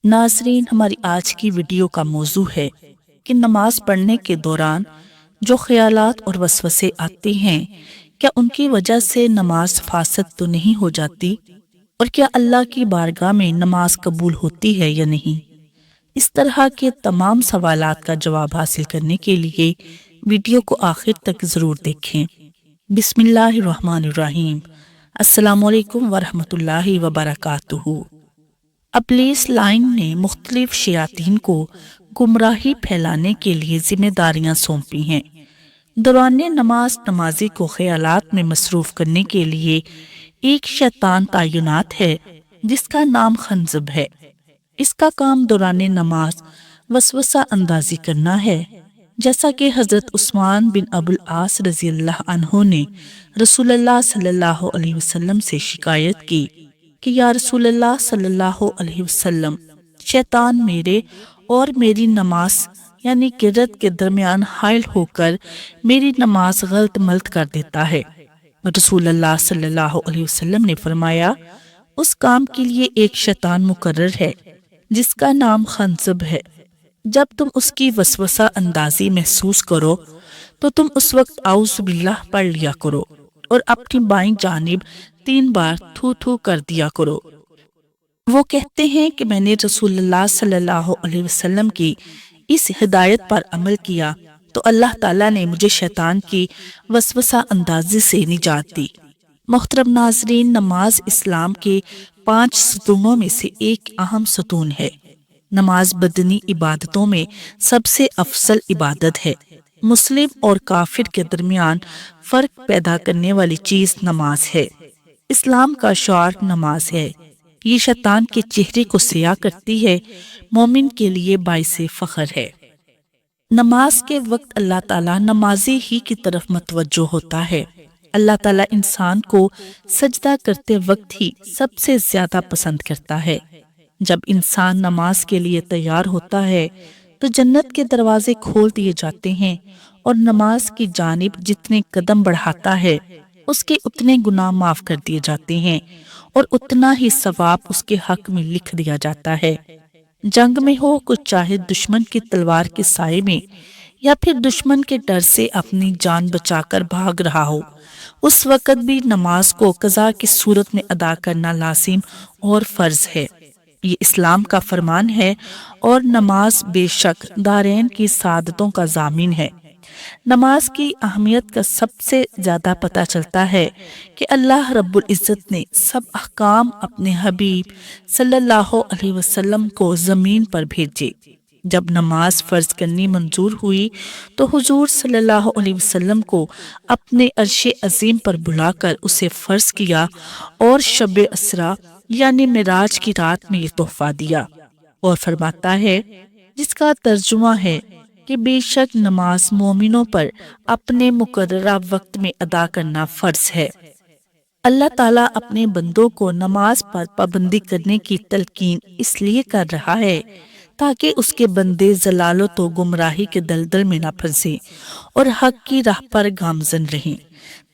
ناظرین، ہماری آج کی ویڈیو کا موضوع ہے کہ نماز پڑھنے کے دوران جو خیالات اور وسوسے آتے ہیں، کیا ان کی وجہ سے نماز فاسد تو نہیں ہو جاتی؟ اور کیا اللہ کی بارگاہ میں نماز قبول ہوتی ہے یا نہیں؟ اس طرح کے تمام سوالات کا جواب حاصل کرنے کے لیے ویڈیو کو آخر تک ضرور دیکھیں۔ بسم اللہ الرحمن الرحیم۔ السلام علیکم ورحمۃ اللہ وبرکاتہ۔ ابلیس لائن نے مختلف شیاطین کو گمراہی پھیلانے کے لیے ذمہ داریاں سونپی ہیں۔ دوران نماز نمازی کو خیالات میں مصروف کرنے کے لیے ایک شیطان تعینات ہے جس کا نام خنزب ہے۔ اس کا کام دوران نماز وسوسہ اندازی کرنا ہے، جیسا کہ حضرت عثمان بن ابو العاص رضی اللہ عنہ نے رسول اللہ صلی اللہ علیہ وسلم سے شکایت کی کہ یا رسول اللہ صلی اللہ علیہ وسلم، شیطان میرے اور میری نماز یعنی قرت کے درمیان حائل ہو کر میری نماز غلط ملت کر دیتا ہے۔ رسول اللہ صلی اللہ علیہ وسلم نے فرمایا، اس کام کے لیے ایک شیطان مقرر ہے جس کا نام خنزب ہے۔ جب تم اس کی وسوسہ اندازی محسوس کرو تو تم اس وقت اعوذ باللہ پڑھ لیا کرو اور اپنی بائیں جانب 3 بار تھو تھو کر دیا کرو۔ وہ کہتے ہیں کہ میں نے رسول اللہ صلی اللہ علیہ وسلم کی اس ہدایت پر عمل کیا تو اللہ تعالیٰ نے مجھے شیطان کی وسوسہ اندازی سے نجات دی۔ محترم ناظرین، نماز اسلام کے 5 ستونوں میں سے ایک اہم ستون ہے۔ نماز بدنی عبادتوں میں سب سے افضل عبادت ہے۔ مسلم اور کافر کے درمیان فرق پیدا کرنے والی چیز نماز ہے۔ اسلام کا شعار نماز ہے۔ یہ شیطان کے چہرے کو سیاہ کرتی ہے، مومن کے لیے باعث فخر ہے۔ نماز کے وقت اللہ تعالیٰ نمازی ہی کی طرف متوجہ ہوتا ہے۔ اللہ تعالیٰ انسان کو سجدہ کرتے وقت ہی سب سے زیادہ پسند کرتا ہے۔ جب انسان نماز کے لیے تیار ہوتا ہے تو جنت کے دروازے کھول دیے جاتے ہیں اور نماز کی جانب جتنے قدم بڑھاتا ہے اس کے اتنے گناہ معاف کر دیے جاتے ہیں اور اتنا ہی ثواب اس کے حق میں لکھ دیا جاتا ہے۔ جنگ میں ہو، کچھ چاہے دشمن کی تلوار کے سائے میں یا پھر دشمن کے ڈر سے اپنی جان بچا کر بھاگ رہا ہو، اس وقت بھی نماز کو قضا کی صورت میں ادا کرنا لازم اور فرض ہے۔ یہ اسلام کا فرمان ہے اور نماز بے شک دارین کی سعادتوں کا ضامن ہے۔ نماز کی اہمیت کا سب سے زیادہ پتہ چلتا ہے کہ اللہ رب العزت نے سب احکام اپنے حبیب صلی اللہ علیہ وسلم کو زمین پر بھیجے۔ جب نماز فرض کرنی منظور ہوئی تو حضور صلی اللہ علیہ وسلم کو اپنے عرش عظیم پر بلا کر اسے فرض کیا اور شب اسرا یعنی معراج کی رات میں یہ تحفہ دیا، اور فرماتا ہے جس کا ترجمہ ہے کہ بے شک نماز مومنوں پر اپنے مقررہ وقت میں ادا کرنا فرض ہے۔ اللہ تعالیٰ اپنے بندوں کو نماز پر پابندی کرنے کی تلقین اس لیے کر رہا ہے تاکہ اس کے بندے ضلالت و گمراہی کے دلدل میں نہ پھنسیں اور حق کی راہ پر گامزن رہیں،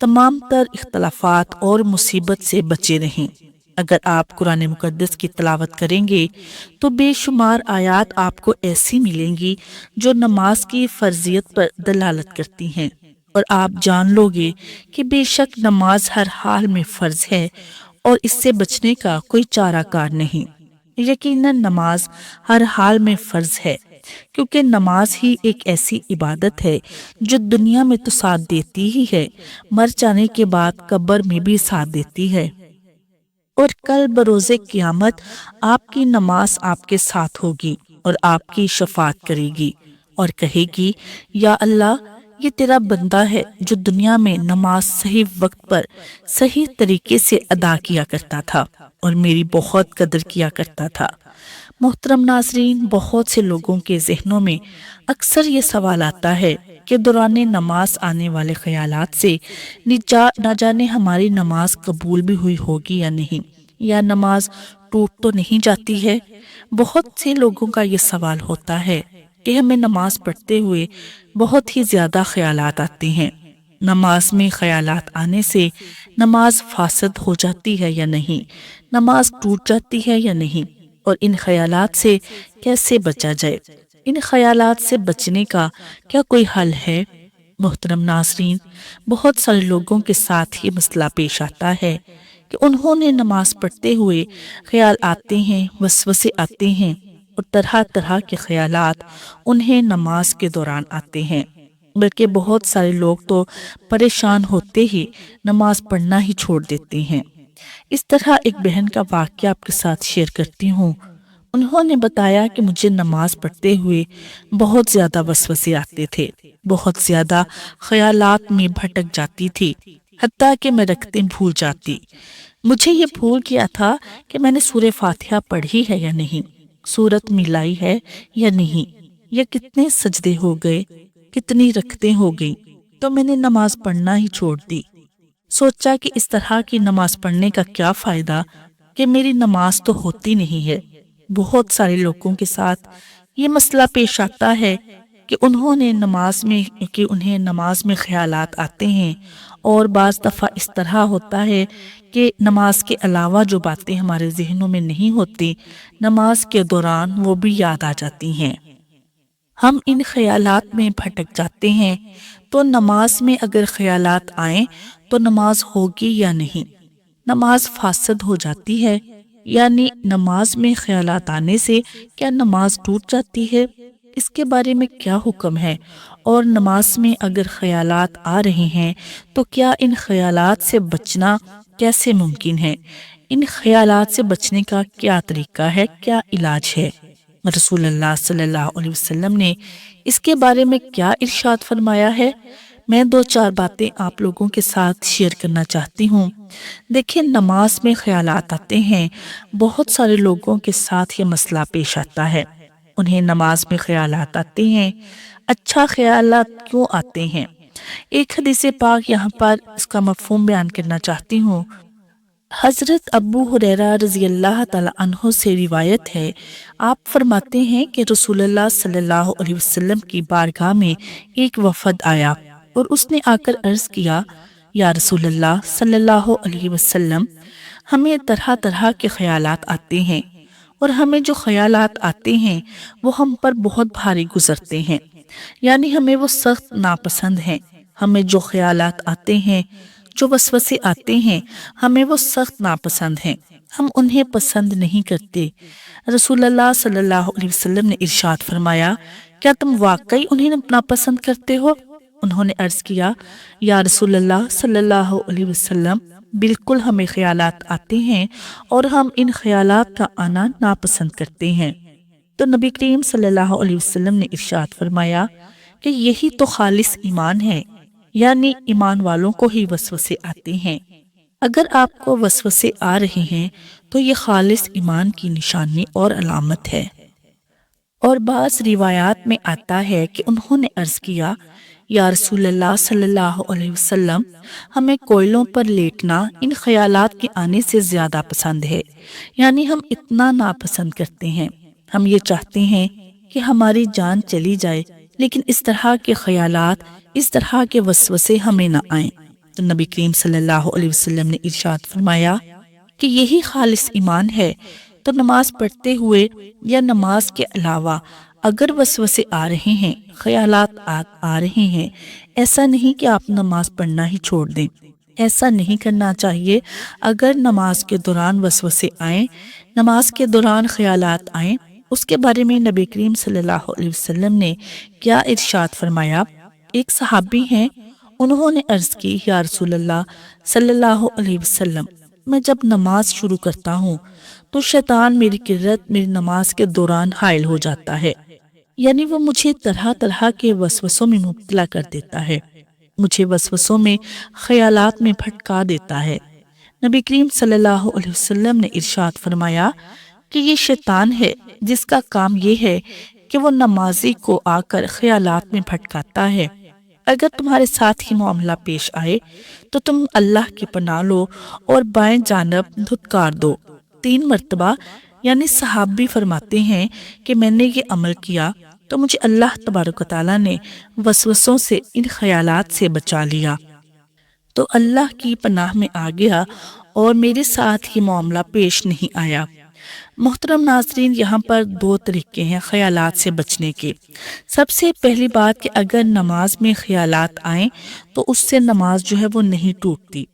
تمام تر اختلافات اور مصیبت سے بچے رہیں۔ اگر آپ قرآن مقدس کی تلاوت کریں گے تو بے شمار آیات آپ کو ایسی ملیں گی جو نماز کی فرضیت پر دلالت کرتی ہیں، اور آپ جان لو گے کہ بے شک نماز ہر حال میں فرض ہے اور اس سے بچنے کا کوئی چارہ کار نہیں۔ یقیناً نماز ہر حال میں فرض ہے، کیونکہ نماز ہی ایک ایسی عبادت ہے جو دنیا میں تو ساتھ دیتی ہی ہے، مر جانے کے بعد قبر میں بھی ساتھ دیتی ہے، اور کل بروز قیامت آپ کی نماز آپ کے ساتھ ہوگی اور آپ کی شفاعت کرے گی اور کہے گی، یا اللہ، یہ تیرا بندہ ہے جو دنیا میں نماز صحیح وقت پر صحیح طریقے سے ادا کیا کرتا تھا اور میری بہت قدر کیا کرتا تھا۔ محترم ناظرین، بہت سے لوگوں کے ذہنوں میں اکثر یہ سوال آتا ہے کہ دوران نماز آنے والے خیالات سے نہ جانے ہماری نماز قبول بھی ہوئی ہوگی یا نہیں، یا نماز ٹوٹ تو نہیں جاتی ہے۔ بہت سے لوگوں کا یہ سوال ہوتا ہے کہ ہمیں نماز پڑھتے ہوئے بہت ہی زیادہ خیالات آتے ہیں، نماز میں خیالات آنے سے نماز فاسد ہو جاتی ہے یا نہیں، نماز ٹوٹ جاتی ہے یا نہیں۔ اور ان خیالات سے کیسے بچا جائے۔ ان خیالات سے بچنے کا کیا کوئی حل ہے؟ محترم ناظرین، بہت سارے لوگوں کے ساتھ یہ مسئلہ پیش آتا ہے کہ انہوں نے نماز پڑھتے ہوئے خیال آتے ہیں، وسوسے آتے ہیں، اور طرح طرح کے خیالات انہیں نماز کے دوران آتے ہیں، بلکہ بہت سارے لوگ تو پریشان ہوتے ہی نماز پڑھنا ہی چھوڑ دیتے ہیں۔ اس طرح ایک بہن کا واقعہ آپ کے ساتھ شیئر کرتی ہوں۔ انہوں نے بتایا کہ مجھے نماز پڑھتے ہوئے بہت زیادہ وسوسے آتے تھے، بہت زیادہ خیالات میں بھٹک جاتی تھی، حتیٰ کہ میں رکعتیں بھول جاتی۔ مجھے یہ بھول گیا تھا کہ میں نے سورہ فاتحہ پڑھی ہے یا نہیں، سورت ملائی ہے یا نہیں، یا کتنے سجدے ہو گئے، کتنی رکعتیں ہو گئیں، تو میں نے نماز پڑھنا ہی چھوڑ دی۔ سوچا کہ اس طرح کی نماز پڑھنے کا کیا فائدہ کہ میری نماز تو ہوتی نہیں ہے۔ بہت سارے لوگوں کے ساتھ یہ مسئلہ پیش آتا ہے کہ انہیں نماز میں خیالات آتے ہیں، اور بعض دفعہ اس طرح ہوتا ہے کہ نماز کے علاوہ جو باتیں ہمارے ذہنوں میں نہیں ہوتی، نماز کے دوران وہ بھی یاد آ جاتی ہیں۔ ہم ان خیالات میں بھٹک جاتے ہیں، تو نماز میں اگر خیالات آئیں تو نماز ہوگی یا نہیں، نماز فاسد ہو جاتی ہے، یعنی نماز میں خیالات آنے سے کیا نماز ٹوٹ جاتی ہے؟ اس کے بارے میں کیا حکم ہے؟ اور نماز میں اگر خیالات آ رہے ہیں تو کیا ان خیالات سے بچنا کیسے ممکن ہے؟ ان خیالات سے بچنے کا کیا طریقہ ہے، کیا علاج ہے؟ رسول اللہ صلی اللہ علیہ وسلم نے اس کے بارے میں کیا ارشاد فرمایا ہے؟ میں 2-4 باتیں آپ لوگوں کے ساتھ شیئر کرنا چاہتی ہوں۔ دیکھیں، نماز میں خیالات آتے ہیں، بہت سارے لوگوں کے ساتھ یہ مسئلہ پیش آتا ہے، انہیں نماز میں خیالات آتے ہیں۔ اچھا، خیالات کیوں آتے ہیں؟ ایک حدیث پاک یہاں پر اس کا مفہوم بیان کرنا چاہتی ہوں۔ حضرت ابو ہریرہ رضی اللہ تعالیٰ عنہ سے روایت ہے، آپ فرماتے ہیں کہ رسول اللہ صلی اللہ علیہ وسلم کی بارگاہ میں ایک وفد آیا اور اس نے آ کر عرض کیا، یا رسول اللہ صلی اللہ علیہ وسلم، ہمیں طرح طرح کے خیالات آتے ہیں، اور ہمیں جو خیالات آتے ہیں وہ ہم پر بہت بھاری گزرتے ہیں، یعنی ہمیں وہ سخت ناپسند ہیں۔ ہمیں جو خیالات آتے ہیں، جو وسوسے آتے ہیں، ہمیں وہ سخت ناپسند ہیں، ہم انہیں پسند نہیں کرتے۔ رسول اللہ صلی اللہ علیہ وسلم نے ارشاد فرمایا، کیا تم واقعی انہیں ناپسند کرتے ہو؟ انہوں نے عرض کیا، یا رسول اللہ صلی اللہ علیہ وسلم، بالکل ہمیں خیالات آتے ہیں اور ہم ان خیالات کا آنا ناپسند کرتے ہیں۔ تو نبی کریم صلی اللہ علیہ وسلم نے ارشاد فرمایا کہ یہی تو خالص ایمان ہے، یعنی ایمان والوں کو ہی وسوسے آتے ہیں۔ اگر آپ کو وسوسے آ رہے ہیں تو یہ خالص ایمان کی نشانی اور علامت ہے۔ اور بعض روایات میں آتا ہے کہ انہوں نے عرض کیا، یا رسول اللہ صلی اللہ علیہ وسلم، ہمیں کوئلوں پر لیٹنا ان خیالات کے آنے سے زیادہ پسند ہے، یعنی ہم اتنا ناپسند کرتے ہیں، ہم یہ چاہتے ہیں کہ ہماری جان چلی جائے، لیکن اس طرح کے خیالات، اس طرح کے وسوسے ہمیں نہ آئیں۔ تو نبی کریم صلی اللہ علیہ وسلم نے ارشاد فرمایا کہ یہی خالص ایمان ہے۔ تو نماز پڑھتے ہوئے یا نماز کے علاوہ اگر وسوسے آ رہے ہیں، خیالات آ رہے ہیں، ایسا نہیں کہ آپ نماز پڑھنا ہی چھوڑ دیں، ایسا نہیں کرنا چاہیے۔ اگر نماز کے دوران وسوسے آئیں، نماز کے دوران خیالات آئیں، اس کے بارے میں نبی کریم صلی اللہ علیہ وسلم نے کیا ارشاد فرمایا؟ ایک صحابی ہیں، انہوں نے عرض کی، یا رسول اللہ صلی اللہ علیہ وسلم، میں جب نماز شروع کرتا ہوں تو شیطان میری کرت میری نماز کے دوران حائل ہو جاتا ہے، یعنی وہ مجھے طرح طرح کے وسوسوں میں مبتلا کر دیتا ہے، مجھے وسوسوں میں، خیالات میں بھٹکا دیتا ہے۔ نبی کریم صلی اللہ علیہ وسلم نے ارشاد فرمایا کہ یہ شیطان ہے، جس کا کام یہ ہے کہ وہ نمازی کو آ کر خیالات میں بھٹکاتا ہے۔ اگر تمہارے ساتھ ہی معاملہ پیش آئے تو تم اللہ کی پناہ لو اور بائیں جانب دھتکار دو 3 مرتبہ، یعنی صحابی فرماتے ہیں کہ میں نے یہ عمل کیا تو مجھے اللہ تبارک و تعالیٰ نے وسوسوں سے، ان خیالات سے بچا لیا، تو اللہ کی پناہ میں آ گیا اور میرے ساتھ یہ معاملہ پیش نہیں آیا۔ محترم ناظرین، یہاں پر دو طریقے ہیں خیالات سے بچنے کے۔ سب سے پہلی بات کہ اگر نماز میں خیالات آئیں تو اس سے نماز جو ہے وہ نہیں ٹوٹتی۔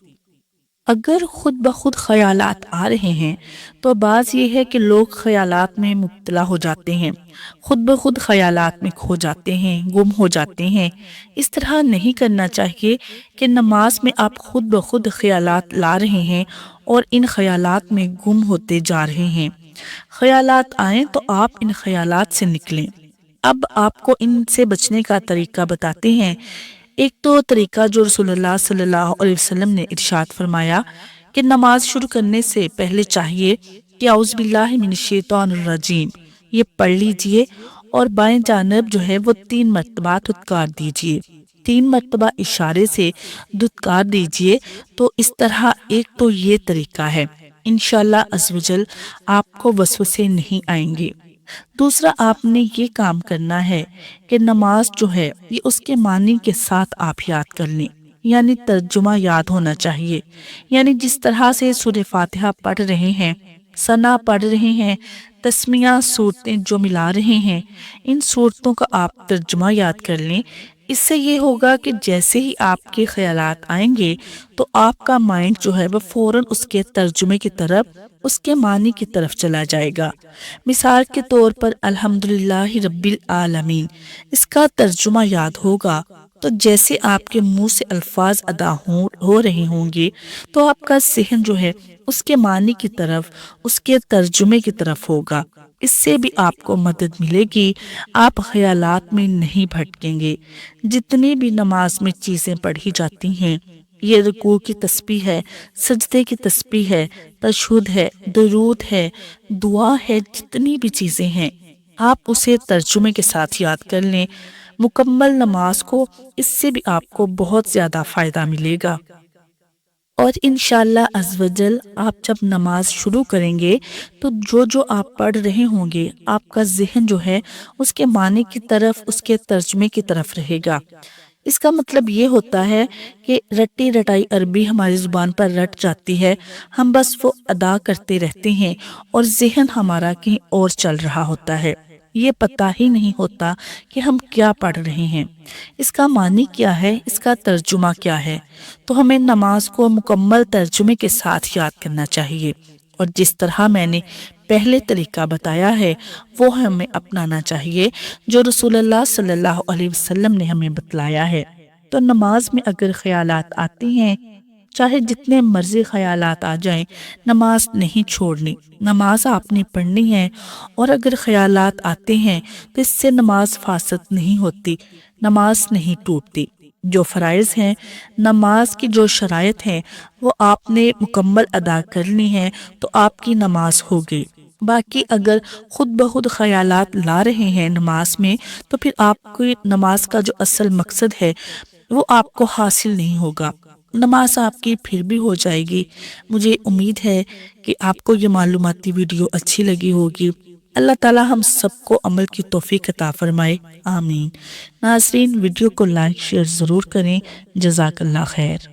اگر خود بخود خیالات آ رہے ہیں تو بعض یہ ہے کہ لوگ خیالات میں مبتلا ہو جاتے ہیں، خود بخود خیالات میں کھو جاتے ہیں، گم ہو جاتے ہیں۔ اس طرح نہیں کرنا چاہیے کہ نماز میں آپ خود بخود خیالات لا رہے ہیں اور ان خیالات میں گم ہوتے جا رہے ہیں۔ خیالات آئیں تو آپ ان خیالات سے نکلیں۔ اب آپ کو ان سے بچنے کا طریقہ بتاتے ہیں۔ ایک تو طریقہ جو رسول اللہ صلی اللہ علیہ وسلم نے ارشاد فرمایا کہ نماز شروع کرنے سے پہلے چاہیے کہ اعوذ باللہ من الشیطان الرجیم یہ پڑھ لیجئے اور بائیں جانب جو ہے وہ 3 مرتبہ دھتکار دیجئے، 3 مرتبہ اشارے سے دھتکار دیجئے۔ تو اس طرح ایک تو یہ طریقہ ہے، انشاءاللہ عز و جل آپ کو وسوسے نہیں آئیں گے۔ دوسرا آپ نے یہ کام کرنا ہے کہ نماز جو ہے یہ اس کے معنی کے ساتھ آپ یاد کر لیں، یعنی ترجمہ یاد ہونا چاہیے۔ یعنی جس طرح سے سورہ فاتحہ پڑھ رہے ہیں، ثنا پڑھ رہے ہیں، تسمیہ صورتیں جو ملا رہے ہیں، ان صورتوں کا آپ ترجمہ یاد کر لیں۔ اس سے یہ ہوگا کہ جیسے ہی آپ کے خیالات آئیں گے تو آپ کا مائنڈ جو ہے وہ فوراً اس کے ترجمے کی طرف، اس کے معنی کی طرف چلا جائے گا۔ مثال کے طور پر الحمدللہ رب العالمین، اس کا ترجمہ یاد ہوگا تو جیسے آپ کے منہ سے الفاظ ادا ہو رہے ہوں گے تو آپ کا ذہن جو ہے اس کے معنی کی طرف، اس کے ترجمے کی طرف ہوگا۔ اس سے بھی آپ کو مدد ملے گی، آپ خیالات میں نہیں بھٹکیں گے۔ جتنی بھی نماز میں چیزیں پڑھی جاتی ہیں، یہ رکوع کی تسبیح ہے، سجدے کی تسبیح ہے، تشہد ہے، درود ہے، دعا ہے، جتنی بھی چیزیں ہیں آپ اسے ترجمے کے ساتھ یاد کر لیں مکمل نماز کو۔ اس سے بھی آپ کو بہت زیادہ فائدہ ملے گا۔ اور انشاءاللہ عز و جل آپ جب نماز شروع کریں گے تو جو آپ پڑھ رہے ہوں گے آپ کا ذہن جو ہے اس کے معنی کی طرف، اس کے ترجمے کی طرف رہے گا۔ اس کا مطلب یہ ہوتا ہے کہ رٹی رٹائی عربی ہماری زبان پر رٹ جاتی ہے، ہم بس وہ ادا کرتے رہتے ہیں اور ذہن ہمارا کہیں اور چل رہا ہوتا ہے، یہ پتہ ہی نہیں ہوتا کہ ہم کیا پڑھ رہے ہیں، اس کا معنی کیا ہے، اس کا ترجمہ کیا ہے۔ تو ہمیں نماز کو مکمل ترجمے کے ساتھ یاد کرنا چاہیے، اور جس طرح میں نے پہلے طریقہ بتایا ہے وہ ہمیں اپنانا چاہیے جو رسول اللہ صلی اللہ علیہ وسلم نے ہمیں بتلایا ہے۔ تو نماز میں اگر خیالات آتے ہیں، چاہے جتنے مرضی خیالات آ جائیں، نماز نہیں چھوڑنی، نماز آپ نے پڑھنی ہے۔ اور اگر خیالات آتے ہیں تو اس سے نماز فاسد نہیں ہوتی، نماز نہیں ٹوٹتی۔ جو فرائض ہیں، نماز کی جو شرائط ہیں وہ آپ نے مکمل ادا کرنی ہے تو آپ کی نماز ہوگی۔ باقی اگر خود بخود خیالات لا رہے ہیں نماز میں تو پھر آپ کی نماز کا جو اصل مقصد ہے وہ آپ کو حاصل نہیں ہوگا، نماز آپ کی پھر بھی ہو جائے گی۔ مجھے امید ہے کہ آپ کو یہ معلوماتی ویڈیو اچھی لگی ہوگی۔ اللہ تعالی ہم سب کو عمل کی توفیق عطا فرمائے، آمین۔ ناظرین، ویڈیو کو لائک شیئر ضرور کریں۔ جزاک اللہ خیر۔